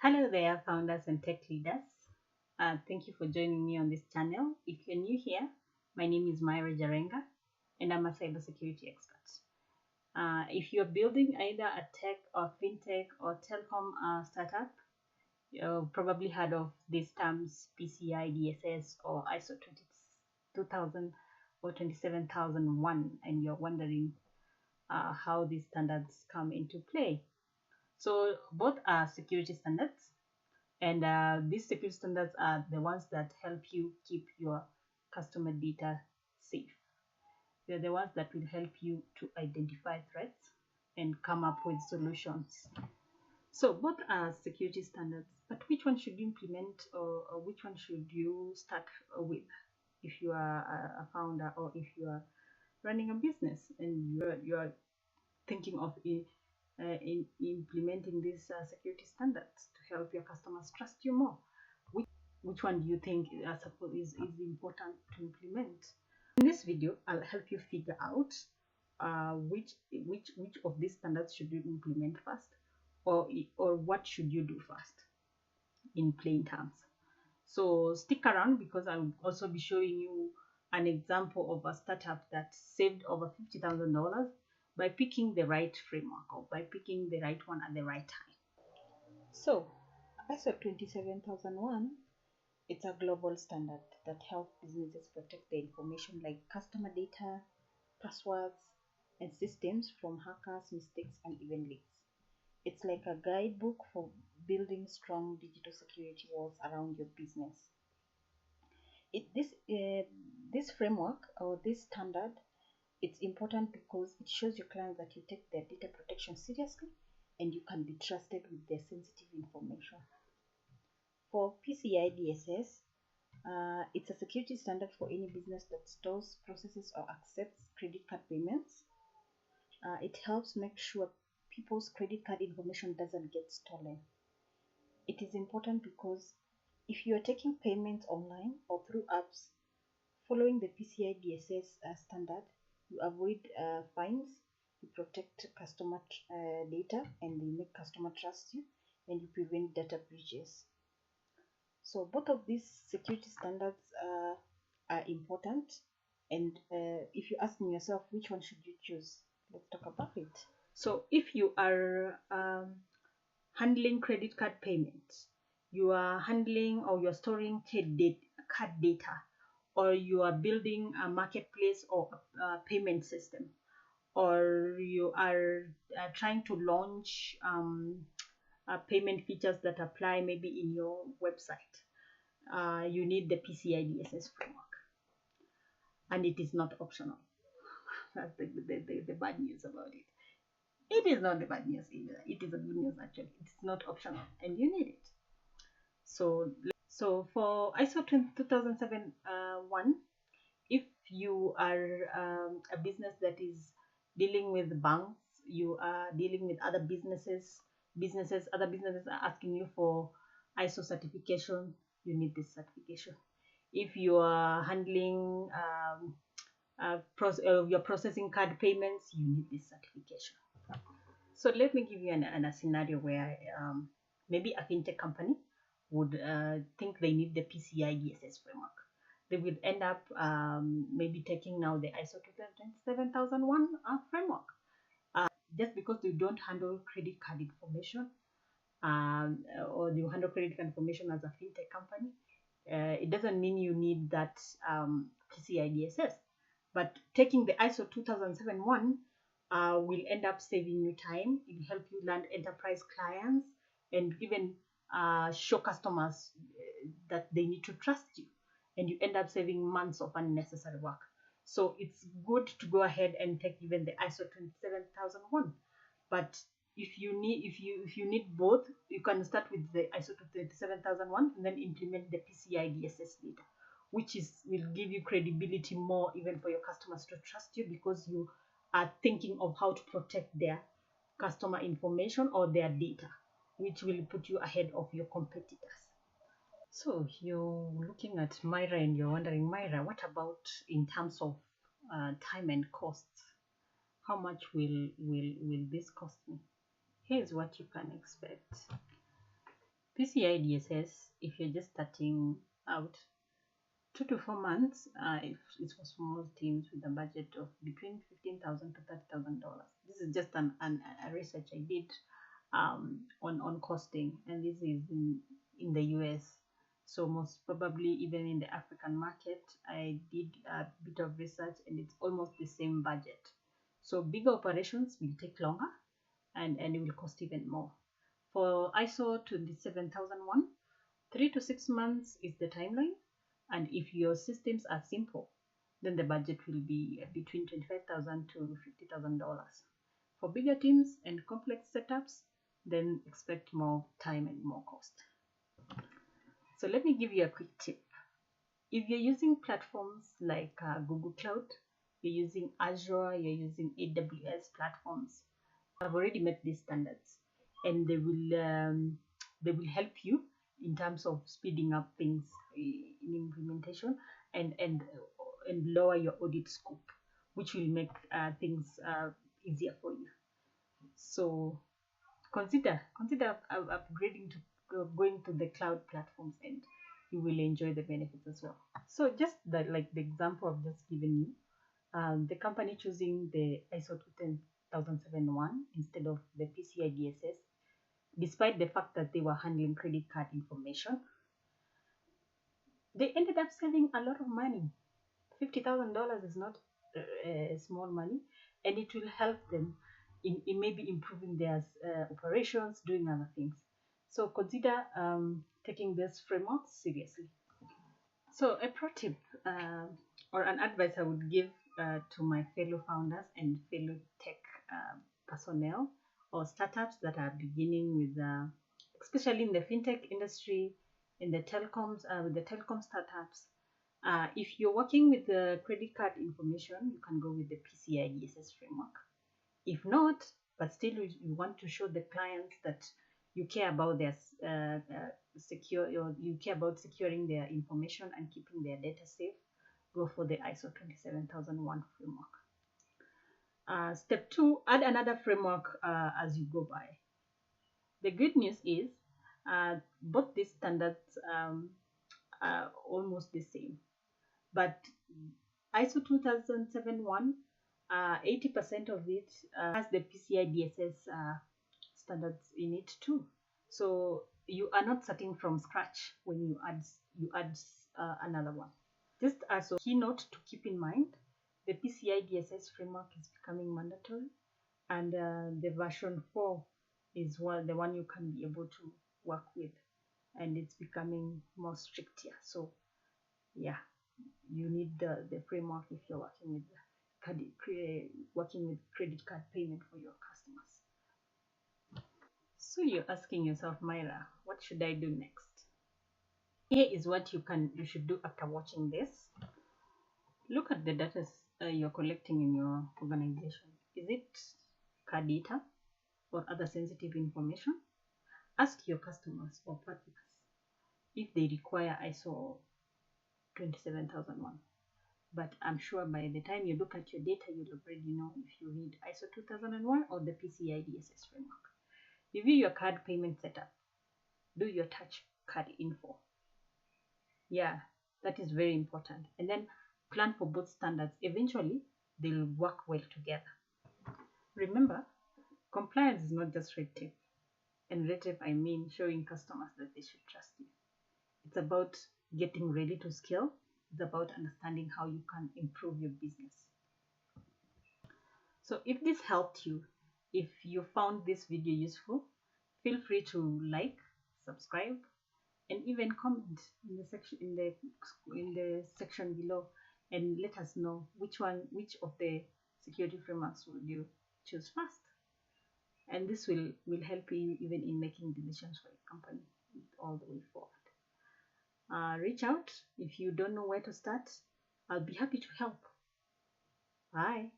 Hello there, founders and tech leaders. Thank you for joining me on this channel. If you're new here, my name is Myra Jarenga, and I'm a cybersecurity expert. If you're building either a tech or fintech or telecom startup, you've probably heard of these terms PCI DSS or ISO 22000 or 27001, and you're wondering how these standards come into play. So both are security standards, and these security standards are the ones that help you keep your customer data safe. They're the ones that will help you to identify threats and come up with solutions. So both are security standards, but which one should you implement, or which one should you start with if you are a founder or if you are running a business and you're thinking of in implementing these security standards to help your customers trust you more? Which one do you think is important to implement? In this video, I'll help you figure out which of these standards should you implement first, or what should you do first, in plain terms. So stick around, because I'll also be showing you an example of a startup that saved over $50,000 by picking the right framework, or by picking the right one at the right time. So ISO 27001, it's a global standard that helps businesses protect their information like customer data, passwords, and systems from hackers, mistakes, and even leaks. It's like a guidebook for building strong digital security walls around your business. This framework, or this standard, it's important because it shows your clients that you take their data protection seriously and you can be trusted with their sensitive information. For PCI DSS, it's a security standard for any business that stores, processes, or accepts credit card payments. It helps make sure people's credit card information doesn't get stolen. It is important because if you are taking payments online or through apps, following the PCI DSS standard, you avoid fines, you protect customer data, and you make customer trust you, and you prevent data breaches. So both of these security standards are important, and if you're asking yourself which one should you choose, let's talk about it. So if you are handling credit card payments, you are handling or you're storing card data, or you are building a marketplace or a payment system, or you are trying to launch payment features that apply maybe in your website, you need the PCI DSS framework, and it is not optional. That's the bad news about it. It is not the bad news either. It is the good news, actually. It's not optional, and you need it. So for ISO 2007-1, if you are a business that is dealing with banks, you are dealing with other businesses, other businesses are asking you for ISO certification, you need this certification. If you are handling you're processing card payments, you need this certification. So let me give you a scenario where maybe a fintech company would think they need the PCI DSS framework. They would end up maybe taking now the ISO 27001 framework. Just because you don't handle credit card information, or you handle credit card information as a fintech company, it doesn't mean you need that PCI DSS. But taking the ISO 2007-1 will end up saving you time. It will help you land enterprise clients, and even show customers that they need to trust you, and you end up saving months of unnecessary work. So it's good to go ahead and take even the ISO 27001. But if you need both, you can start with the ISO 27001 and then implement the PCI DSS later, which will give you credibility more, even for your customers to trust you, because you are thinking of how to protect their customer information or their data, which will put you ahead of your competitors. So you're looking at Myra and you're wondering, Myra, what about in terms of time and costs? How much will this cost me? Here's what you can expect. PCI DSS, if you're just starting out, 2 to 4 months, it's for small teams with a budget of between $15,000 to $30,000. This is just a research I did on costing, and this is in the US. So most probably even in the African market, I did a bit of research, and it's almost the same budget. So bigger operations will take longer, and it will cost even more. For ISO 27001, 3 to 6 months is the timeline, and if your systems are simple, then the budget will be between $25,000 to $50,000. For bigger teams and complex setups, then expect more time and more cost. So let me give you a quick tip. If you're using platforms like Google Cloud, you're using Azure, you're using AWS platforms, I've already met these standards, and they will help you in terms of speeding up things in implementation, and lower your audit scope, which will make things easier for you. So consider upgrading to going to the cloud platforms, and you will enjoy the benefits as well. So just that, like the example I've just given you, the company choosing the ISO 27001 instead of the PCI DSS, despite the fact that they were handling credit card information, they ended up saving a lot of money. $50,000 is not small money, and it will help them in maybe improving their operations, doing other things. So consider taking this framework seriously. So a pro tip or an advice I would give to my fellow founders and fellow tech personnel or startups that are beginning with, especially in the fintech industry, in the telecoms, with the telecom startups. If you're working with the credit card information, you can go with the PCI DSS framework. If not, but still you want to show the clients that you care about their you care about securing their information and keeping their data safe, go for the ISO 27001 framework. Step 2, add another framework as you go by. The good news is both these standards are almost the same, but ISO 2007-1, 80% of it has the PCI DSS standards in it too. So you are not starting from scratch when you add another one. Just as a keynote to keep in mind, the PCI DSS framework is becoming mandatory, and the version 4 is the one you can be able to work with, and it's becoming more strict here. So yeah, you need the framework if you're working with credit card payment for your customers. So you're asking yourself, Myra, what should I do next? Here is what you should do after watching this. Look at the data you're collecting in your organization. Is it card data or other sensitive information? Ask your customers or partners if they require ISO 27001. But I'm sure by the time you look at your data, you'll already know if you need ISO 2001 or the PCI DSS framework. Review your card payment setup. Do your touch card info. Yeah, that is very important. And then plan for both standards. Eventually, they'll work well together. Remember, compliance is not just red tape. And red tape, I mean showing customers that they should trust you. It's about getting ready to scale. It's about understanding how you can improve your business. So if this helped you, if you found this video useful, feel free to like, subscribe, and even comment in the section below, and let us know which of the security frameworks would you choose first. And this will help you even in making decisions for your company all the way forward. Reach out if you don't know where to start. I'll be happy to help. Bye.